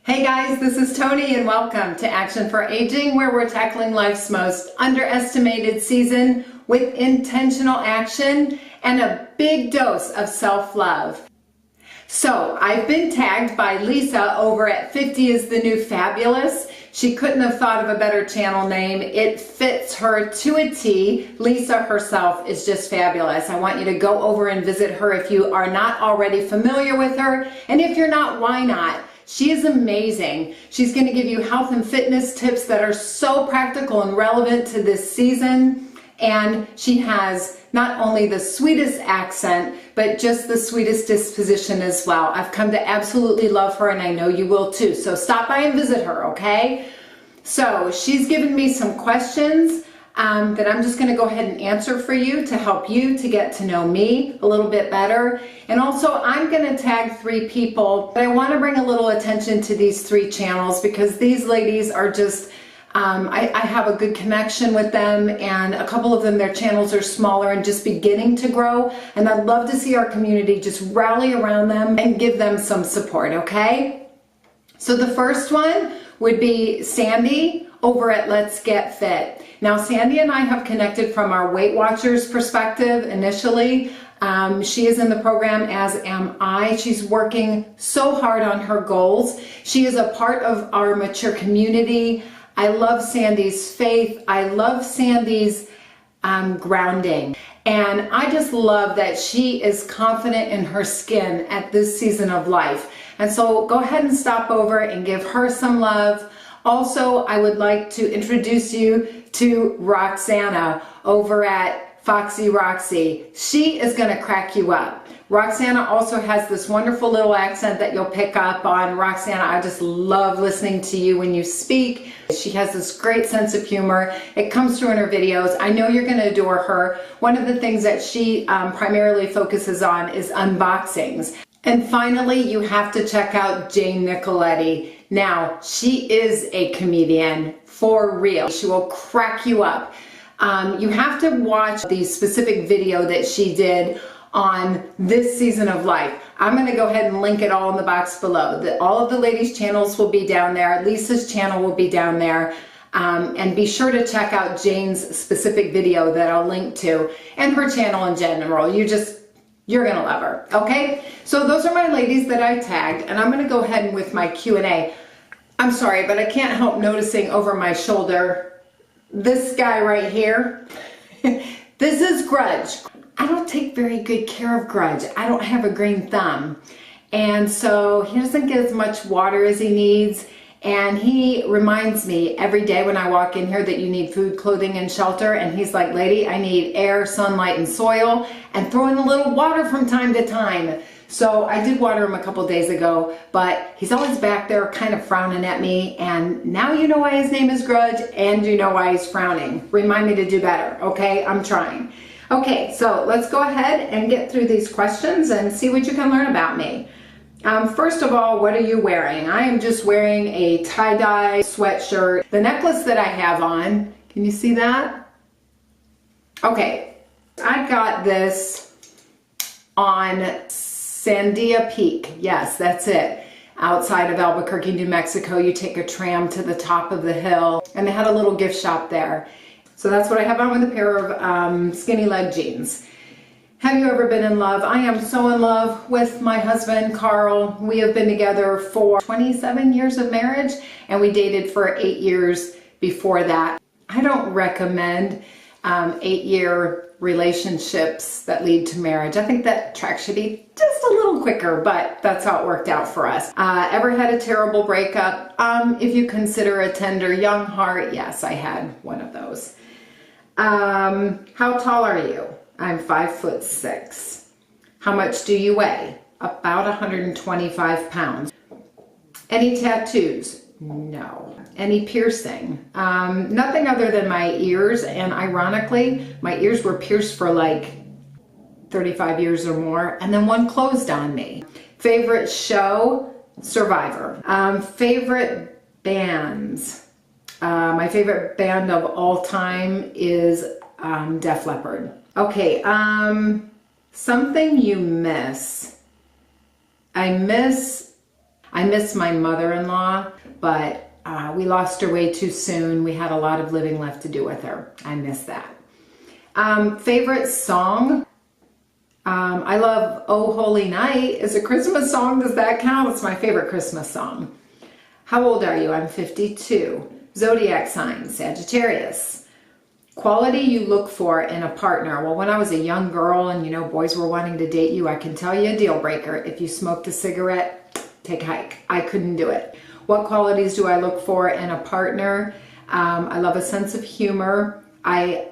Hey guys, this is Toni and welcome to Action for Aging, where we're tackling life's most underestimated season with intentional action and a big dose of self-love. So I've been tagged by Lisa over at 50 is the New Fabulous. She couldn't have thought of a better channel name. It fits her to a T. Lisa herself is just fabulous. I want you to go over and visit her if you are not already familiar with her. And if you're not, why not? She is amazing. She's going to give you health and fitness tips that are so practical and relevant to this season. And she has not only the sweetest accent, but just the sweetest disposition as well. I've come to absolutely love her, and I know you will too. So stop by and visit her, okay? So she's given me some questions that I'm just going to go ahead and answer for you to help you to get to know me a little bit better. And also I'm going to tag 3 people, but I want to bring a little attention to these 3 channels because these ladies are just I have a good connection with them, and a couple of them, their channels are smaller and just beginning to grow, and I'd love to see our community just rally around them and give them some support, okay? So the first one would be Sandy over at Let's Get Fit. Now Sandy and I have connected from our Weight Watchers perspective initially. She is in the program, as am I. She's working so hard on her goals. She is a part of our mature community. I love Sandy's faith. I love Sandy's grounding. And I just love that she is confident in her skin at this season of life. And so go ahead and stop over and give her some love. Also, I would like to introduce you to Roxanna over at Foxy Roxy. She is going to crack you up. Roxanna also has this wonderful little accent that you'll pick up on. Roxanna, I just love listening to you when you speak. She has this great sense of humor. It comes through in her videos. I know you're going to adore her. One of the things that she primarily focuses on is unboxings. And finally, you have to check out Jayne Nicoletti. Now, she is a comedian for real. She will crack you up. You have to watch the specific video that she did on this season of life. I'm going to go ahead and link it all in the box below. All of the ladies' channels will be down there. Lisa's channel will be down there. And be sure to check out Jayne's specific video that I'll link to, and her channel in general. You're going to love her. Okay? So those are my ladies that I tagged, and I'm going to go ahead with my Q&A. I'm sorry, but I can't help noticing over my shoulder this guy right here. This is Grudge. I don't take very good care of Grudge. I don't have a green thumb. And so he doesn't get as much water as he needs. And he reminds me every day when I walk in here that you need food, clothing, and shelter. And he's like, lady, I need air, sunlight, and soil, and throw in a little water from time to time. So I did water him a couple days ago, but he's always back there kind of frowning at me. And now you know why his name is Grudge, and you know why he's frowning. Remind me to do better, okay? I'm trying. Okay, so let's go ahead and get through these questions and see what you can learn about me. First of all, what are you wearing? I am just wearing a tie-dye sweatshirt. The necklace that I have on, can you see that? Okay, I got this on Sandia Peak. Yes, that's it. Outside of Albuquerque, New Mexico, you take a tram to the top of the hill, and they had a little gift shop there. So that's what I have on with a pair of skinny leg jeans. Have you ever been in love? I am so in love with my husband, Carl. We have been together for 27 years of marriage, and we dated for 8 years before that. I don't recommend 8-year relationships that lead to marriage. I think that track should be just a little quicker, but that's how it worked out for us. Ever had a terrible breakup? If you consider a tender young heart, yes, I had one of those. How tall are you? I'm 5'6". How much do you weigh? About 125 pounds. Any tattoos? No. Any piercing? Nothing other than my ears, and ironically, my ears were pierced for like 35 years or more, and then one closed on me. Favorite show? Survivor. Favorite bands? My favorite band of all time is Def Leppard. Okay, something you miss. I miss I miss my mother-in-law, but we lost her way too soon. We had a lot of living left to do with her. I miss that. Favorite song? I love Oh Holy Night. Is a Christmas song. Does that count? It's my favorite Christmas song. How old are you? I'm 52. Zodiac sign, Sagittarius. Quality you look for in a partner. Well, when I was a young girl and, you know, boys were wanting to date you, I can tell you a deal breaker. If you smoked a cigarette, take a hike. I couldn't do it. What qualities do I look for in a partner? I love a sense of humor. I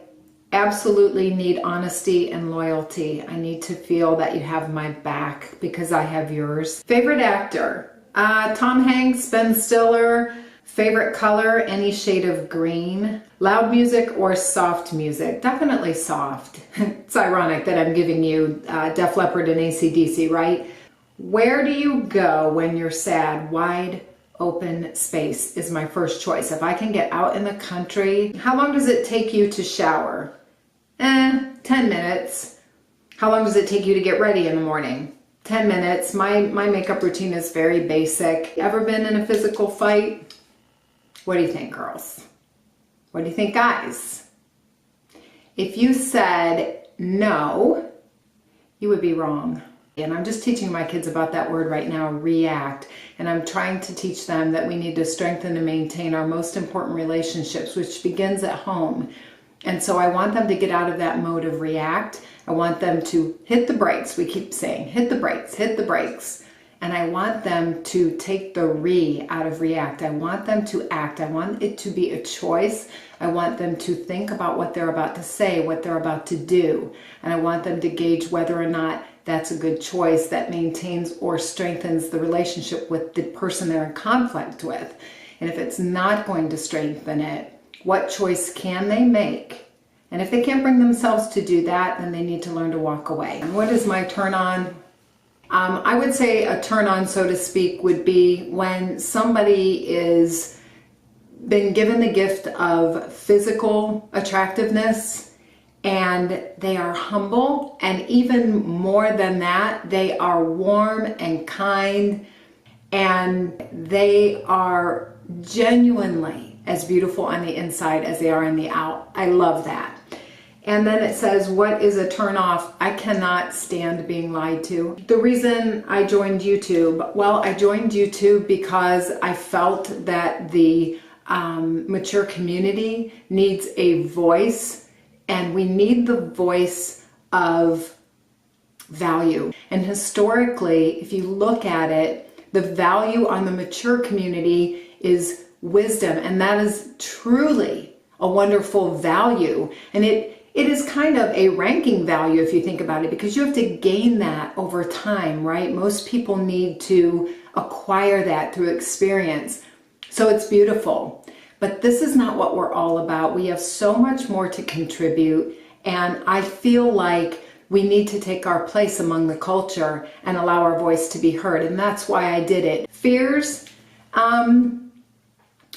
absolutely need honesty and loyalty. I need to feel that you have my back because I have yours. Favorite actor? Tom Hanks, Ben Stiller. Favorite color? Any shade of green. Loud music or soft music? Definitely soft. It's ironic that I'm giving you Def Leppard and AC/DC, right? Where do you go when you're sad? Wide open space is my first choice. If I can get out in the country. How long does it take you to shower? 10 minutes. How long does it take you to get ready in the morning? 10 minutes. My makeup routine is very basic. Ever been in a physical fight? What do you think, girls? What do you think, guys? If you said no, you would be wrong. And I'm just teaching my kids about that word right now, react. And I'm trying to teach them that we need to strengthen and maintain our most important relationships, which begins at home. And so I want them to get out of that mode of react. I want them to hit the brakes. We keep saying, hit the brakes, hit the brakes. And I want them to take the re out of react. I want them to act. I want it to be a choice. I want them to think about what they're about to say, what they're about to do. And I want them to gauge whether or not that's a good choice that maintains or strengthens the relationship with the person they're in conflict with. And if it's not going to strengthen it, what choice can they make? And if they can't bring themselves to do that, then they need to learn to walk away. And what is my turn on? I would say a turn on, so to speak, would be when somebody is been given the gift of physical attractiveness and they are humble, and even more than that, they are warm and kind, and they are genuinely as beautiful on the inside as they are on the out. I love that. And then it says, what is a turn off? I cannot stand being lied to. The reason I joined YouTube, well, I joined YouTube because I felt that the mature community needs a voice, and we need the voice of value. And historically, if you look at it, the value on the mature community is wisdom, and that is truly a wonderful value. And it is kind of a ranking value if you think about it, because you have to gain that over time, right? Most people need to acquire that through experience. So it's beautiful. But this is not what we're all about. We have so much more to contribute, and I feel like we need to take our place among the culture and allow our voice to be heard, and that's why I did it. Fears,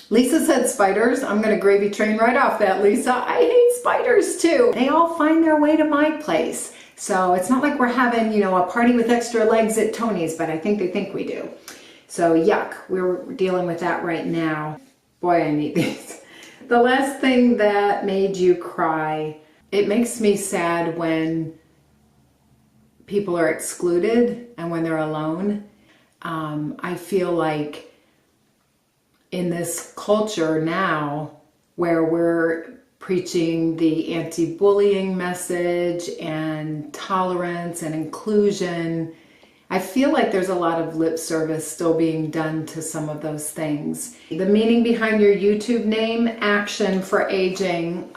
Lisa said spiders. I'm going to gravy train right off that, Lisa. I hate spiders too. They all find their way to my place. So it's not like we're having, you know, a party with extra legs at Tony's, but I think they think we do. So yuck, we're dealing with that right now. Boy, I need these. The last thing that made you cry. It makes me sad when people are excluded and when they're alone. I feel like in this culture now where we're preaching the anti-bullying message and tolerance and inclusion, I feel like there's a lot of lip service still being done to some of those things. The meaning behind your YouTube name, Action for Aging,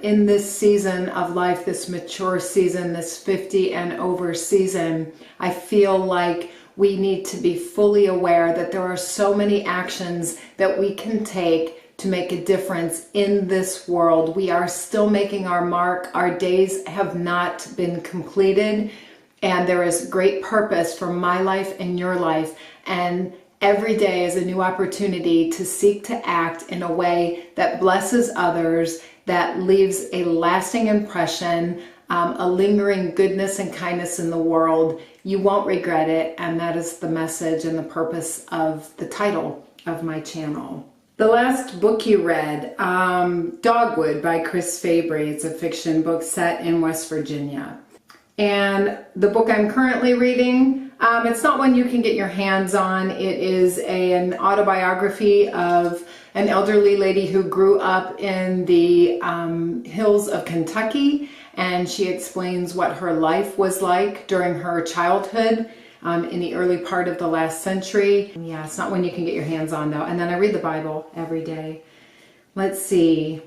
in this season of life, this mature season, this 50 and over season, I feel like we need to be fully aware that there are so many actions that we can take to make a difference in this world. We are still making our mark. Our days have not been completed, and there is great purpose for my life and your life. And every day is a new opportunity to seek to act in a way that blesses others, that leaves a lasting impression a lingering goodness and kindness in the world. You won't regret it, and that is the message and the purpose of the title of my channel. The last book you read, Dogwood by Chris Fabry. It's a fiction book set in West Virginia. And the book I'm currently reading, it's not one you can get your hands on. It is an autobiography of an elderly lady who grew up in the hills of Kentucky, and she explains what her life was like during her childhood in the early part of the last century. Yeah, it's not one you can get your hands on though. And then I read the Bible every day. Let's see.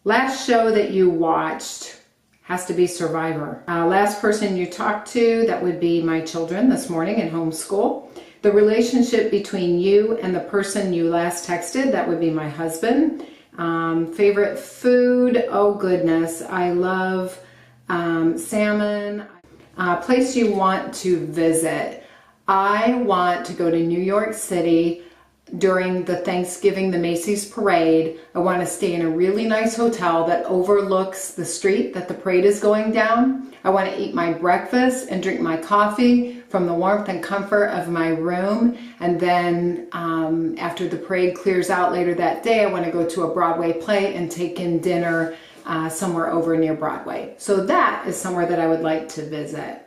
Last show that you watched has to be Survivor. Last person you talked to, that would be my children this morning in homeschool. The relationship between you and the person you last texted, that would be my husband. Favorite food, oh goodness, I love salmon. Place you want to visit. I want to go to New York City during the Thanksgiving, the Macy's parade. I want to stay in a really nice hotel that overlooks the street that the parade is going down. I want to eat my breakfast and drink my coffee from the warmth and comfort of my room. And then after the parade clears out later that day, I want to go to a Broadway play and take in dinner somewhere over near Broadway. So that is somewhere that I would like to visit.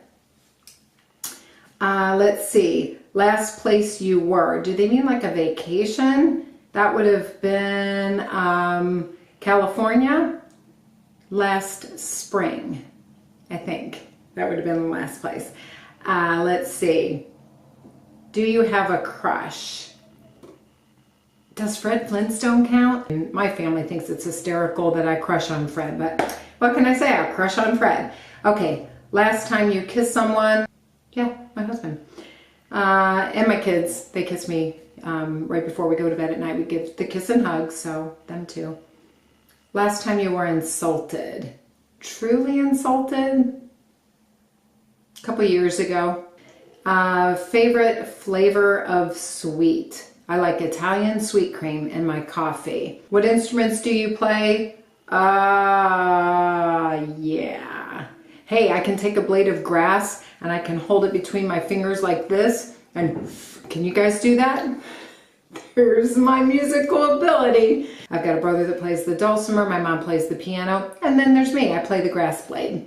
Let's see. Last place you were. Do they mean like a vacation? That would have been California last spring, I think. That would have been the last place. Let's see. Do you have a crush? Does Fred Flintstone count? My family thinks it's hysterical that I crush on Fred, but what can I say? I crush on Fred. Okay, last time you kissed someone? Yeah, my husband. And my kids, they kiss me right before we go to bed at night. We give the kiss and hug, so them too. Last time you were insulted? Truly insulted? A couple years ago. Favorite flavor of sweet? I like Italian sweet cream in my coffee. What instruments do you play? Yeah. Hey, I can take a blade of grass and I can hold it between my fingers like this. And can you guys do that? There's my musical ability. I've got a brother that plays the dulcimer. My mom plays the piano. And then there's me. I play the grass blade.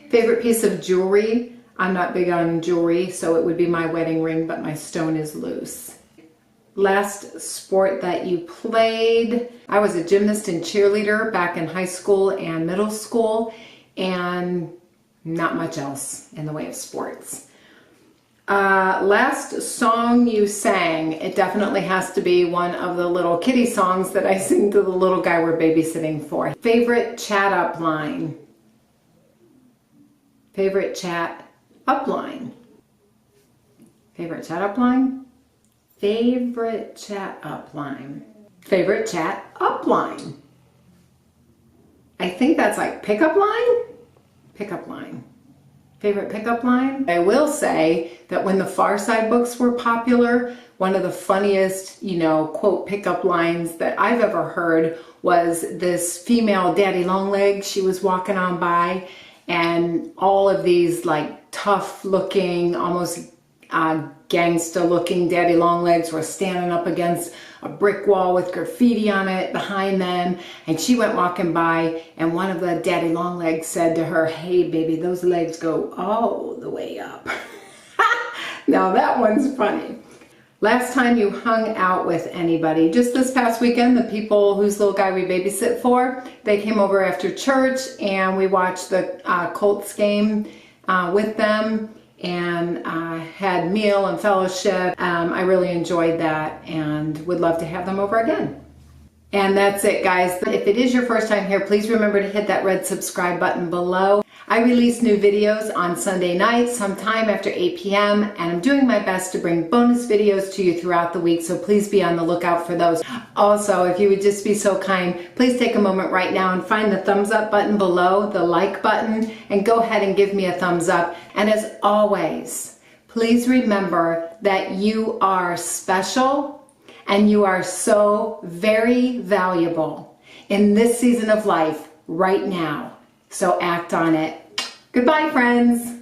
Favorite piece of jewelry? I'm not big on jewelry, so it would be my wedding ring, but my stone is loose. Last sport that you played? I was a gymnast and cheerleader back in high school and middle school, and not much else in the way of sports. Last song you sang, it definitely has to be one of the little kitty songs that I sing to the little guy we're babysitting for. Favorite chat up line? Favorite chat up line? Favorite chat up line? Favorite chat up line. Favorite chat up line. I think that's like pickup line? Pickup line. Favorite pickup line? I will say that when the Far Side books were popular, one of the funniest, quote, pickup lines that I've ever heard was this female daddy long legs. She was walking on by and all of these like tough looking, almost gangsta looking daddy long legs were standing up against a brick wall with graffiti on it behind them, and she went walking by and one of the daddy long legs said to her, "Hey baby, those legs go all the way up." Now that one's funny. Last time you hung out with anybody? Just this past weekend, the people whose little guy we babysit for, they came over after church and we watched the Colts game with them and had meal and fellowship. I really enjoyed that and would love to have them over again. And that's it, guys. If it is your first time here, please remember to hit that red subscribe button below. I release new videos on Sunday nights, sometime after 8 p.m., and I'm doing my best to bring bonus videos to you throughout the week, so please be on the lookout for those. Also, if you would just be so kind, please take a moment right now and find the thumbs up button below, the like button, and go ahead and give me a thumbs up. And as always, please remember that you are special and you are so very valuable in this season of life right now. So act on it. Goodbye, friends.